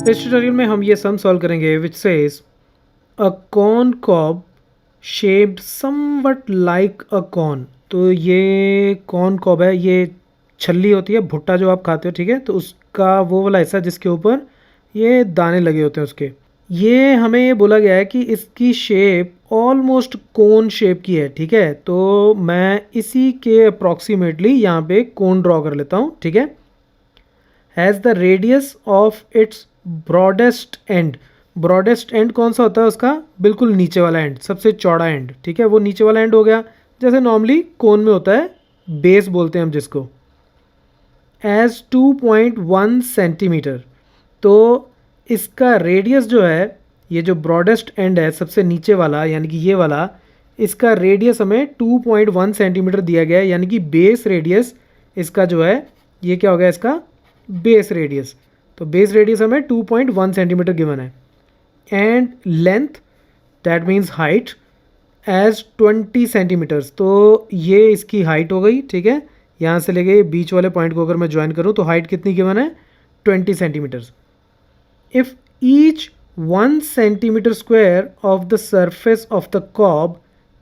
इस ट्यूटोरियल में हम ये सम सॉल्व करेंगे which says a corn cob shaped something like a corn. तो ये कॉर्न कॉब है, ये छल्ली होती है, भुट्टा जो आप खाते हो, ठीक है। तो उसका वो वाला हिस्सा जिसके ऊपर ये दाने लगे होते हैं उसके, ये हमें ये बोला गया है कि इसकी शेप ऑलमोस्ट कोन शेप की है, ठीक है। तो मैं इसी के अप्रॉक्सीमेटली यहाँ पे कोन ड्रॉ कर लेता हूँ, ठीक है। Has the radius of its broadest and. Broadest and कौन सा होता है उसका? बिल्कुल नीचे वाला एंड, सबसे चौड़ा एंड, ठीक है। वो नीचे वाला एंड हो गया, जैसे नॉर्मली कोन में होता है, बेस बोलते हैं हम जिसको। As 2.1 centimetre. तो इसका रेडियस जो है, ये जो ब्रॉडेस्ट एंड है सबसे नीचे वाला यानी कि ये वाला, इसका रेडियस हमें 2.1 सेंटीमीटर दिया गया है, यानी कि बेस रेडियस इसका जो है, ये क्या हो गया इसका बेस रेडियस। तो बेस रेडियस हमें 2.1 सेंटीमीटर गिवन है। And length that means height as 20 centimetres. तो ये इसकी हाइट हो गई, ठीक है। यहाँ से लेके बीच वाले पॉइंट को अगर मैं ज्वाइन करूँ तो हाइट कितनी गिवन है? 20 centimetres. If each 1 centimetre square of the surface of the cob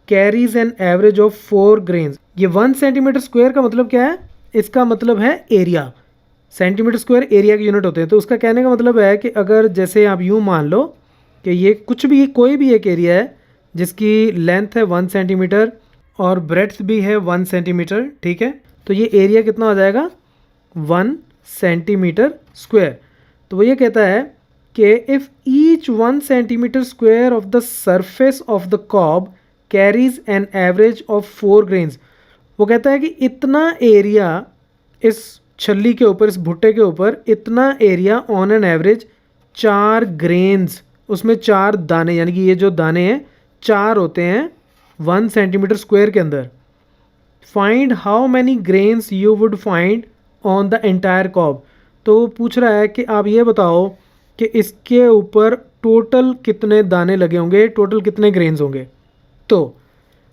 carries an average of 4 grains. ये 1 सेंटीमीटर स्क्वायर का मतलब क्या है? इसका मतलब है एरिया। सेंटीमीटर स्क्वायर एरिया के यूनिट होते हैं। तो उसका कहने का मतलब है कि अगर जैसे आप यूँ मान लो कि ये कुछ भी, कोई भी एक एरिया है जिसकी लेंथ है 1 सेंटीमीटर और ब्रेड्थ भी है 1 सेंटीमीटर, ठीक है। तो ये एरिया कितना हो जाएगा? 1 सेंटीमीटर स्क्वायर। तो वो ये कहता है कि if each 1 centimetre square of the surface of the cob carries an average of 4 grains. वो कहता है कि इतना एरिया इस छल्ली के ऊपर, इस भुट्टे के ऊपर, इतना area on an average 4 grains, उसमें 4 दाने, यानी कि ये जो दाने हैं 4 होते हैं 1 सेंटीमीटर स्क्वायर के अंदर। Find how many grains you would find on the entire cob. तो पूछ रहा है कि आप ये बताओ कि इसके ऊपर टोटल कितने दाने लगे होंगे, टोटल कितने ग्रेन्स होंगे। तो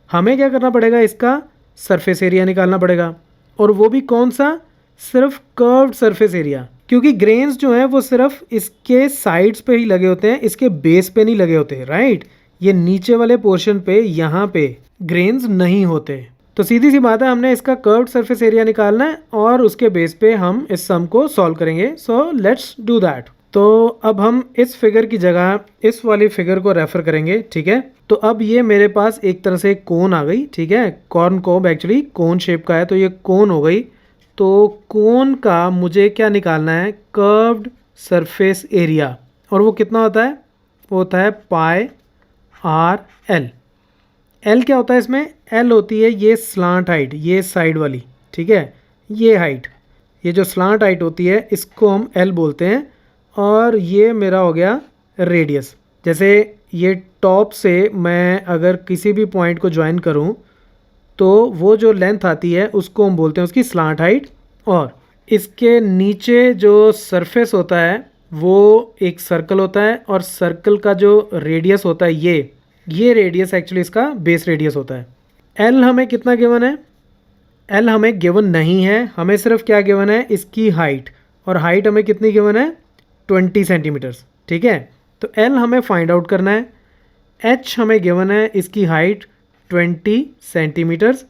हमें क्या करना पड़ेगा? इसका सरफेस एरिया निकालना पड़ेगा, और वो भी कौन सा? सिर्फ कर्व्ड सरफेस एरिया, क्योंकि ग्रेन्स जो हैं वो सिर्फ इसके साइड्स पे ही लगे होते हैं, इसके बेस पे नहीं लगे होते, राइट। ये नीचे वाले पोर्शन पे, यहाँ पे ग्रेन्स नहीं होते। तो सीधी सी बात है, हमने इसका कर्व्ड सरफेस एरिया निकालना है और उसके बेस पे हम इस सम को सॉल्व करेंगे। So let's do that. तो अब हम इस फिगर की जगह इस वाली फिगर को रेफर करेंगे, ठीक है। तो अब ये मेरे पास एक तरह से कोन आ गई, ठीक है। कॉर्न कोब एक्चुअली कोन शेप का है, तो ये कोन हो गई। तो कोन का मुझे क्या निकालना है? Curved surface area. और वो कितना होता है? वो होता है पाई आर एल। एल क्या होता है इसमें? एल होती है ये स्लांट हाइट, ये साइड वाली, ठीक है। ये हाइट, ये जो स्लांट हाइट होती है इसको हम एल बोलते हैं। और ये मेरा हो गया रेडियस। जैसे ये टॉप से मैं अगर किसी भी पॉइंट को ज्वाइन करूं तो वो जो लेंथ आती है उसको हम बोलते हैं उसकी स्लांट हाइट। और इसके नीचे जो सरफेस होता है वो एक सर्कल होता है, और सर्कल का जो रेडियस होता है ये रेडियस एक्चुअली इसका बेस रेडियस होता है। एल हमें कितना गिवन है? एल हमें गिवन नहीं है, हमें सिर्फ क्या गिवन है? इसकी हाइट। और हाइट हमें कितनी गिवन है? 20 सेंटीमीटर्स, ठीक है। तो एल हमें फाइंड आउट करना है। एच हमें गिवन है इसकी हाइट 20 सेंटीमीटर्स,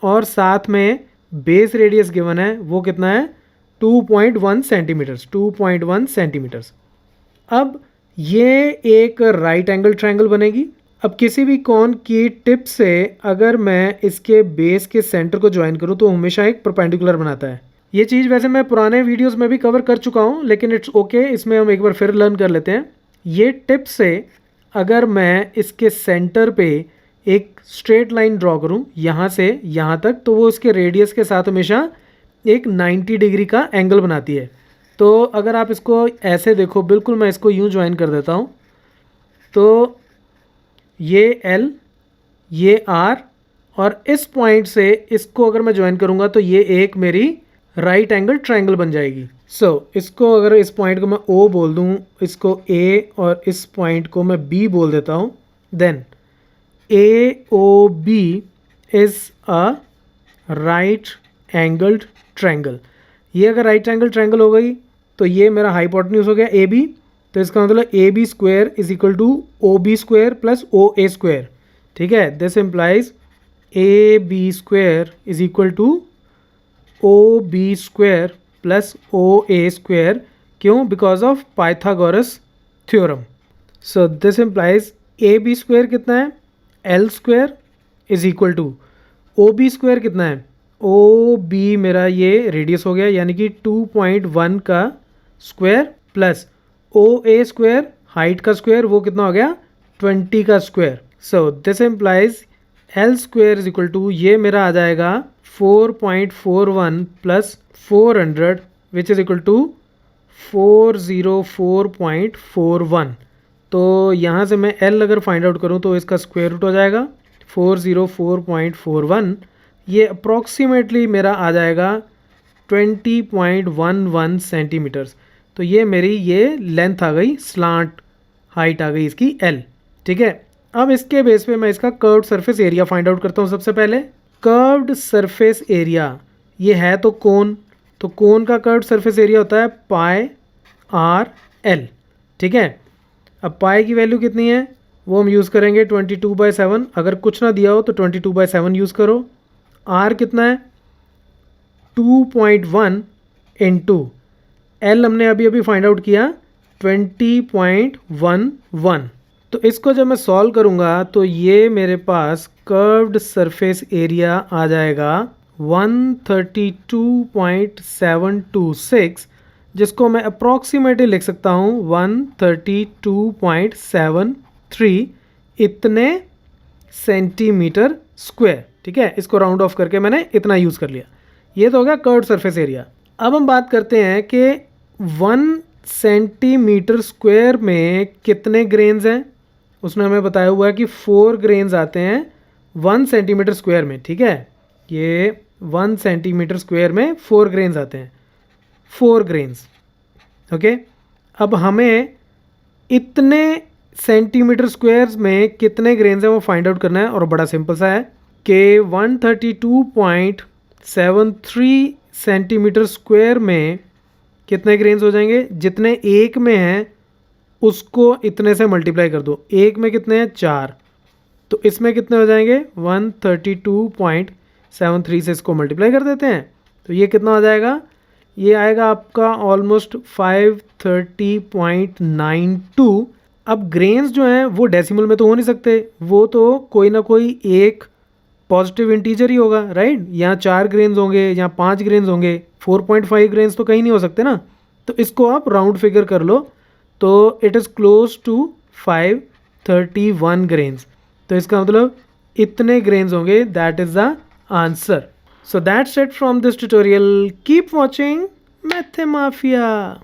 और साथ में बेस रेडियस गिवन है, वो कितना है? 2.1 सेंटीमीटर्स, 2.1 सेंटीमीटर्स। अब ये एक राइट एंगल ट्रायंगल बनेगी। अब किसी भी कोन की टिप से अगर मैं इसके बेस के सेंटर को ज्वाइन करूं तो हमेशा एक परपेंडिकुलर बनाता है। ये चीज़ वैसे मैं पुराने वीडियोस में भी कवर कर चुका हूं, लेकिन इट्स ओके, इसमें हम एक बार फिर लर्न कर लेते हैं। ये टिप से अगर मैं इसके सेंटर पे एक स्ट्रेट लाइन ड्रॉ करूं यहाँ से यहाँ तक, तो वो इसके रेडियस के साथ हमेशा एक 90 डिग्री का एंगल बनाती है। तो अगर आप इसको ऐसे देखो, बिल्कुल मैं इसको यूँ ज्वाइन कर देता हूँ, तो ये L, ये R, और इस पॉइंट से इसको अगर मैं ज्वाइन करूँगा तो ये एक मेरी राइट एंगल ट्रायंगल बन जाएगी। सो इसको अगर इस पॉइंट को मैं O बोल दूँ, इसको A, और इस पॉइंट को मैं B बोल देता हूँ, then AOB is a right angled triangle. ये अगर राइट एंगल ट्रायंगल हो गई तो ये मेरा हाइपोटेन्यूज हो गया AB, तो इसका मतलब A B square is equal to O B square plus O A square, ठीक है। This implies A B square is equal to O B square plus O A square. क्यों? Because of Pythagoras theorem. So this implies A B square कितना है? L square is equal to O B square कितना है? O B मेरा ये radius हो गया यानी कि 2.1 का square plus O A square height का स्क्वायर, वो कितना हो गया? 20 का square. So this implies L square is equal to ये मेरा आ जाएगा 4.41 plus 400 which is equal to 404.41। तो यहाँ से मैं L अगर फाइंड आउट करूँ तो इसका स्क्वायर रूट हो जाएगा 404.41। ये अप्रॉक्सीमेटली मेरा आ जाएगा 20.11 सेंटीमीटर्स। तो ये मेरी ये लेंथ आ गई, स्लांट हाइट आ गई इसकी L, ठीक है। अब इसके बेस पे मैं इसका curved surface area find out करता हूँ। सबसे पहले कर्व्ड सरफेस एरिया, ये है तो कोन का कर्व्ड सरफेस एरिया होता है पाई आर एल, ठीक है। अब पाई की वैल्यू कितनी है वो हम यूज़ करेंगे 22/7। अगर कुछ ना दिया हो तो 22/7 यूज़ करो। आर कितना है? 2.1 इंटू एल हमने अभी अभी फाइंड आउट किया 20.11। तो इसको जब मैं सॉल्व करूँगा तो ये मेरे पास कर्व्ड सरफेस एरिया आ जाएगा 132.726, जिसको मैं अप्रॉक्सीमेटली लिख सकता हूँ 132.73 इतने सेंटीमीटर स्क्वायर, ठीक है। इसको राउंड ऑफ करके मैंने इतना यूज़ कर लिया। ये तो हो गया कर्व्ड सरफेस एरिया। अब हम बात करते हैं कि 1 सेंटीमीटर स्क्वायर में कितने ग्रेन्स हैं। उसने हमें बताया हुआ है कि 4 ग्रेन्स आते हैं 1 सेंटीमीटर स्क्वायर में, ठीक है। ये 1 सेंटीमीटर स्क्वायर में 4 ग्रेन्स आते हैं, 4 ग्रेन्स, ओके। अब हमें इतने सेंटीमीटर स्क्वायर में कितने ग्रेन्स हैं वो फाइंड आउट करना है, और बड़ा सिंपल सा है कि 132.73 सेंटीमीटर स्क्वायर में कितने ग्रेन्स हो जाएंगे? जितने एक में हैं उसको इतने से मल्टीप्लाई कर दो। एक में कितने हैं? 4, तो इसमें कितने हो जाएंगे? 132.73 से इसको मल्टीप्लाई कर देते हैं तो ये कितना हो जाएगा? ये आएगा आपका ऑलमोस्ट 530.92। अब ग्रेन्स जो हैं वो डेसिमल में तो हो नहीं सकते, वो तो कोई ना कोई एक पॉजिटिव इंटीजर ही होगा, राइट। यहाँ 4 ग्रेन्स होंगे, यहाँ 5 ग्रेन्स होंगे, 4.5 ग्रेन्स तो कहीं नहीं हो सकते ना। तो इसको आप राउंड फिगर कर लो तो it is close to 531 grains. तो इसका मतलब इतने ग्रेन्स होंगे, that is the answer. So that's it from this tutorial. Keep watching Mathemafia.